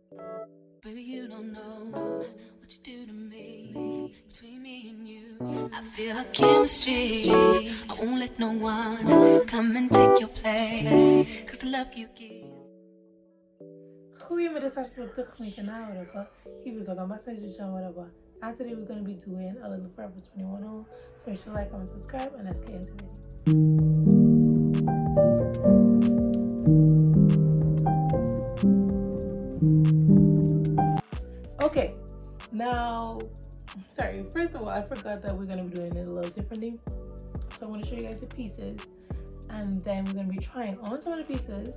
Baby, you don't know what you do to me. Between me and you, I feel a chemistry. I won't let no one come and take your place. Cause the love you give. Goedemiddag, hartelijk terug met je kanaal. Hier is ook een whatever. And today we're going to be doing a little Forever 21 haul. So make sure to like, comment, subscribe, and let's get into it. Okay, now, sorry, first of all, I forgot that we're going to be doing it a little differently. So I'm going to show you guys the pieces, and then we're going to be trying on some of the pieces,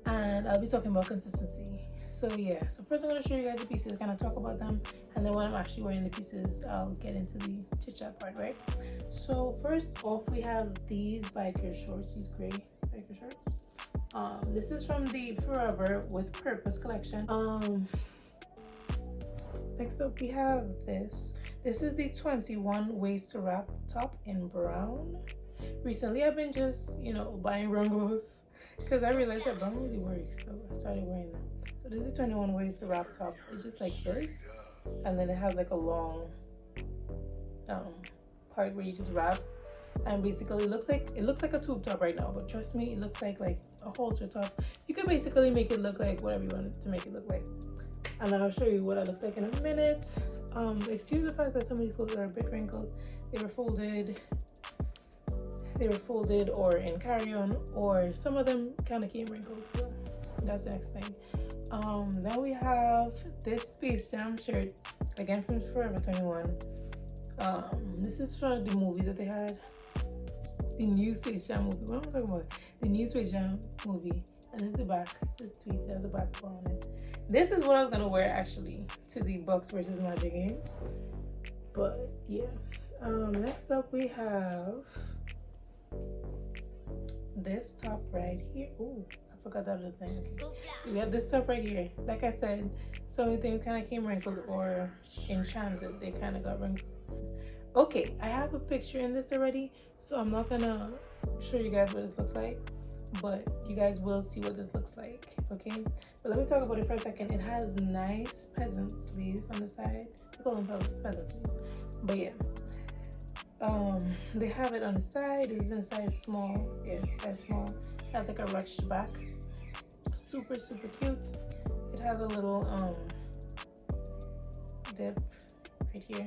and I'll be talking about consistency. So yeah, so first I'm going to show you guys the pieces, kind of talk about them, and then when I'm actually wearing the pieces, I'll get into the chit chat part, right? So first off, we have these biker shorts, these gray biker shorts. This is from the Forever with Purpose collection. Next up we have this. This is the 21 ways to wrap top in brown. Recently I've been just, buying Rungos because I realized that brown really works, so I started wearing them. So this is 21 ways to wrap top. It's just like this, and then it has like a long part where you just wrap, and basically it looks like a tube top right now, but trust me, it looks like a halter top. You could basically make it look like whatever you want to make it look like, and I'll show you what it looks like in a minute. Excuse the fact that some of these clothes are a bit wrinkled. They were folded or in carry-on, or some of them kind of came wrinkled, so that's the next thing. Then we have this Space Jam shirt, again from Forever 21. This is from the movie that they had, the new Space Jam movie. What am I talking about? The new Space Jam movie. And this is the back. This tweet has a basketball on it. This is what I was gonna wear actually to the Bucks versus Magic game. But yeah. Next up we have this top right here. Ooh, I forgot that other thing. Okay. We have this top right here. Like I said, so many things kind of came wrinkled or enchanted. They kind of got wrinkled. Okay, I have a picture in this already, so I'm not gonna show you guys what this looks like, but you guys will see what this looks like, okay? But let me talk about it for a second. It has nice peasant sleeves on the side. We call them peasant sleeves, but yeah. They have it on the side. This is in size small. Yes, size small. It has like a ruched back. Super cute. It has a little dip right here.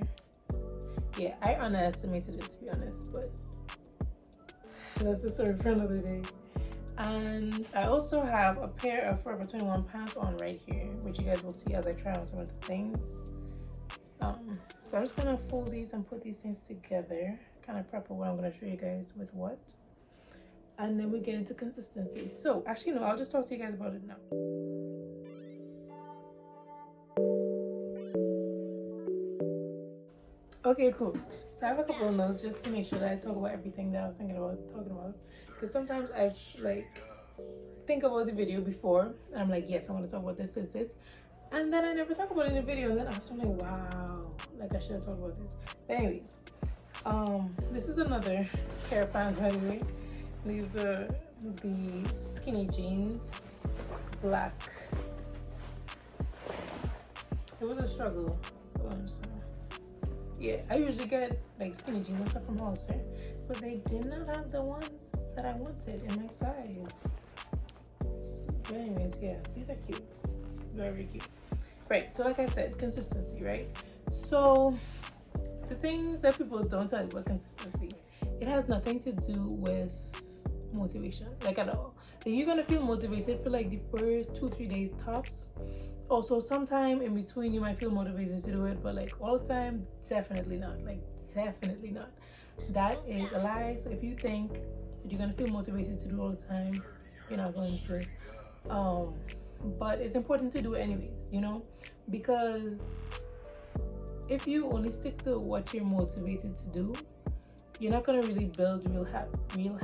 Yeah, I underestimated it, to be honest, but that's a story for another day. And I also have a pair of Forever 21 pants on right here, which you guys will see as I try on some of the things. So I'm just gonna fold these and put these things together, kind of prep what I'm gonna show you guys with what, and then we get into consistency. So actually no, I'll just talk to you guys about it now. Okay, cool. So I have a couple of notes just to make sure that I talk about everything that I was thinking about talking about, because sometimes I think about the video before and I'm like, yes, I want to talk about this, and then I never talk about it in the video, and then I'm like, wow, like I should talk about this. But anyways, this is another pair of pants, by the way. These are the skinny jeans, black. It was a struggle. Yeah, I usually get like skinny jeans and stuff from Hollister, but they did not have the ones that I wanted in my size. But anyways, yeah, these are cute. Very cute. Right, so like I said, consistency, right? So the things that people don't tell you about consistency, it has nothing to do with motivation, like at all. You're gonna feel motivated for like the first 2-3 days tops. Also, sometime in between you might feel motivated to do it, but like all the time, definitely not. Like definitely not. That is a lie. So if you think that you're gonna feel motivated to do all the time, you're not going to. But it's important to do it anyways, because if you only stick to what you're motivated to do, you're not gonna really build real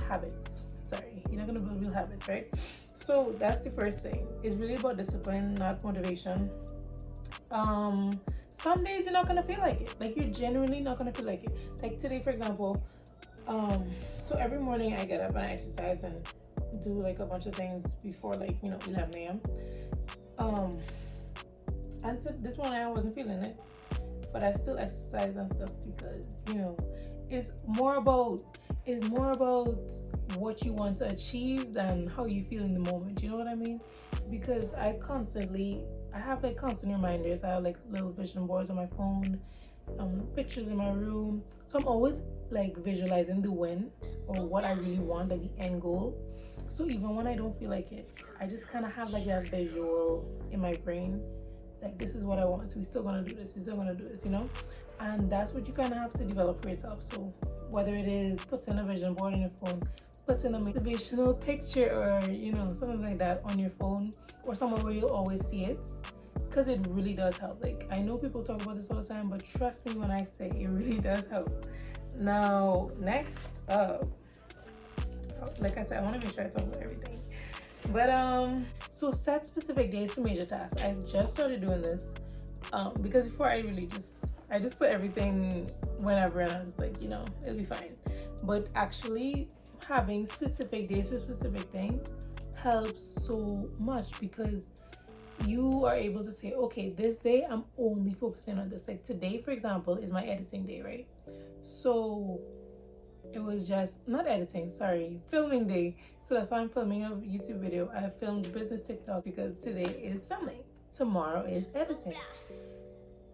habits. Sorry, you're not gonna build real habits, right? So that's the first thing. It's really about discipline, not motivation. Some days you're not gonna feel like it. Like you're genuinely not gonna feel like it. Like today, for example. So every morning I get up and I exercise and do like a bunch of things before 11 a.m. And this one I wasn't feeling it, but I still exercise and stuff because it's more about what you want to achieve than how you feel in the moment. You know what I mean? Because I have like constant reminders. I have like little vision boards on my phone, pictures in my room. So I'm always like visualizing the win or what I really want, like the end goal. So even when I don't feel like it, I just kind of have like that visual in my brain, like this is what I want. So we're still gonna do this. We're still gonna do this. And that's what you kind of have to develop for yourself. So whether it is putting a vision board on your phone, putting a motivational picture or something like that on your phone or somewhere where you'll always see it, because it really does help. Like I know people talk about this all the time, but trust me when I say it really does help. Now next up, like I said, I want to make sure I talk about everything, but so set specific days to major tasks. I just started doing this because before I just put everything whenever, and I was like, it'll be fine. But actually having specific days for specific things helps so much, because you are able to say, okay, this day I'm only focusing on this. Like today, for example, is my editing day, right? So it was just not editing, sorry, filming day. So that's why I'm filming a YouTube video. I filmed business TikTok because today is filming, tomorrow is editing,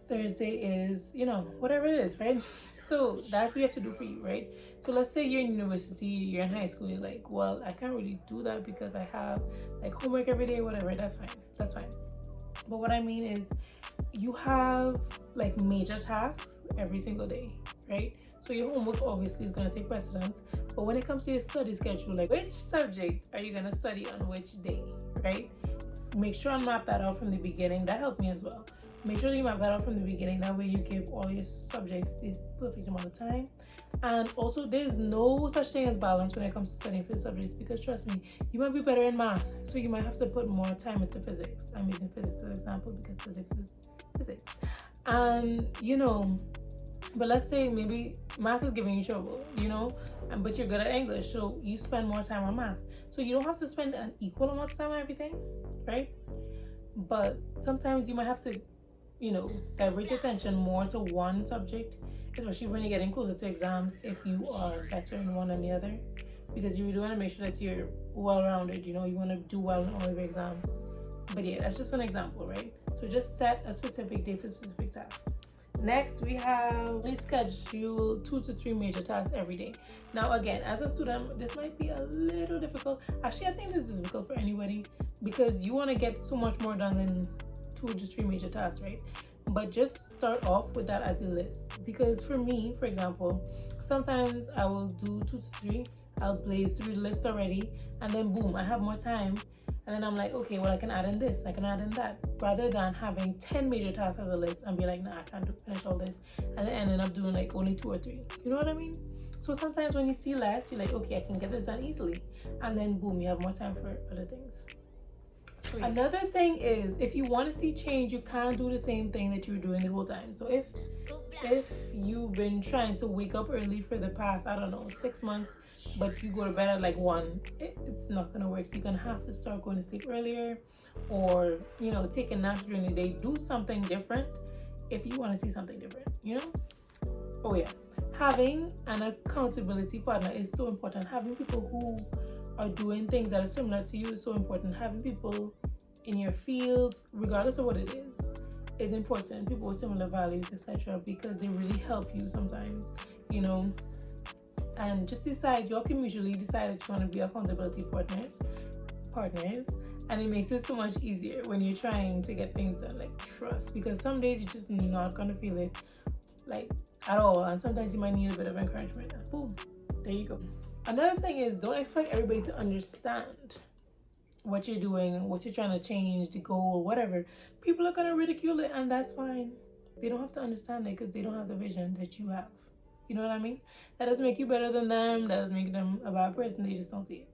Thursday is whatever it is, right? So that's what you have to do for you, right? So let's say you're in university, you're in high school, you're like, well, I can't really do that because I have like homework every day, whatever. That's fine. But what I mean is you have like major tasks every single day, right? So your homework obviously is going to take precedence. But when it comes to your study schedule, like which subject are you going to study on which day, right? Make sure and map that out from the beginning. That helped me as well. Make sure you map that out from the beginning. That way you give all your subjects this perfect amount of time. And also, there's no such thing as balance when it comes to studying for the subjects, because trust me, you might be better in math, so you might have to put more time into physics. I'm using physics as an example because physics is physics. And but let's say maybe math is giving you trouble, but you're good at English, so you spend more time on math. So you don't have to spend an equal amount of time on everything, right? But sometimes you might have to divert your attention more to one subject, especially when you're getting closer to exams, if you are better in one than the other, because you really want to make sure that you're well-rounded. You want to do well in all of your exams. But yeah, that's just an example, right? So just set a specific day for specific tasks. Next, we have schedule 2 to 3 major tasks every day. Now again, as a student, this might be a little difficult. Actually, I think this is difficult for anybody, because you want to get so much more done than 2 to 3 major tasks, right? But just start off with that as a list. Because for me, for example, sometimes I will do 2 to 3, I'll blaze through the list already, and then boom, I have more time, and then I'm like, okay, well, I can add in this, I can add in that, rather than having 10 major tasks as a list and be like, nah, I can't finish all this, and then ending up doing like only 2 or 3. You know what I mean? So sometimes when you see less, you're like, okay, I can get this done easily, and then boom, you have more time for other things. Sweet. Another thing is, if you want to see change, you can't do the same thing that you were doing the whole time. So if you've been trying to wake up early for the past, 6 months, but you go to bed at like 1, it's not gonna work. You're gonna have to start going to sleep earlier, or take a nap during the day. Do something different if you want to see something different. Oh yeah, having an accountability partner is so important. Having people who are doing things that are similar to you is so important. Having people in your field, regardless of what it is important. People with similar values, etc., because they really help you sometimes, and just decide, y'all can mutually decide that you want to be accountability partners, and it makes it so much easier when you're trying to get things done. Like, trust, because some days you're just not gonna feel it like at all, and sometimes you might need a bit of encouragement, and boom, there you go. Another thing is, don't expect everybody to understand what you're doing, what you're trying to change, the goal, whatever. People are gonna ridicule it, and that's fine. They don't have to understand it because they don't have the vision that you have. You know what I mean? That doesn't make you better than them. That doesn't make them a bad person. They just don't see it.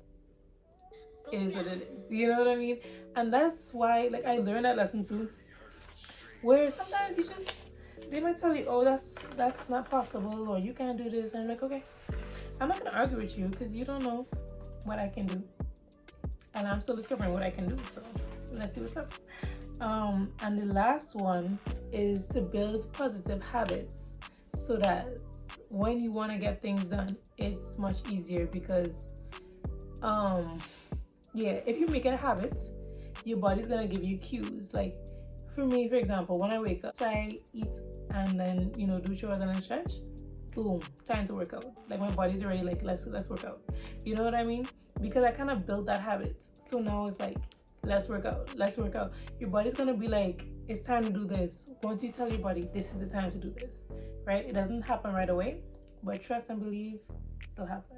It is what it is. You know what I mean? And that's why, like, I learned that lesson too, where sometimes they might tell you, oh, that's not possible, or you can't do this, and I'm like, okay, I'm not gonna argue with you because you don't know what I can do, and I'm still discovering what I can do. So let's see what's up. And the last one is to build positive habits so that when you want to get things done, it's much easier because yeah, if you make it a habit, your body's gonna give you cues. Like for me, for example, when I wake up, so I eat and then do chores and then stretch, boom, time to work out. Like my body's already like, let's work out. You know what I mean? Because I kind of built that habit. So now it's like, let's work out. Your body's gonna be like, it's time to do this. Once you tell your body this is the time to do this, right? It doesn't happen right away, but trust and believe it'll happen.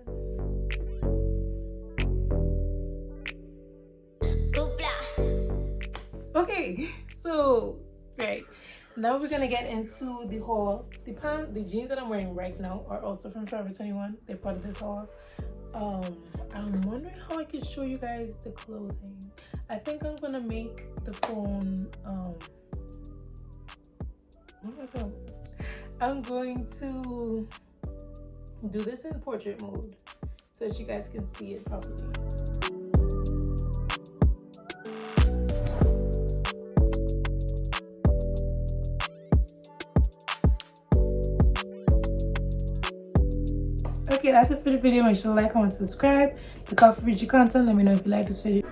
Okay, so right now we're gonna get into the haul. The jeans that I'm wearing right now are also from Forever 21. They're part of this haul. I'm wondering how I could show you guys the clothing. I think I'm gonna make the phone I'm going to do this in portrait mode so that you guys can see it properly. Okay, that's it for the video. Make sure to like, comment, subscribe. Look out for future content. Let me know if you like this video.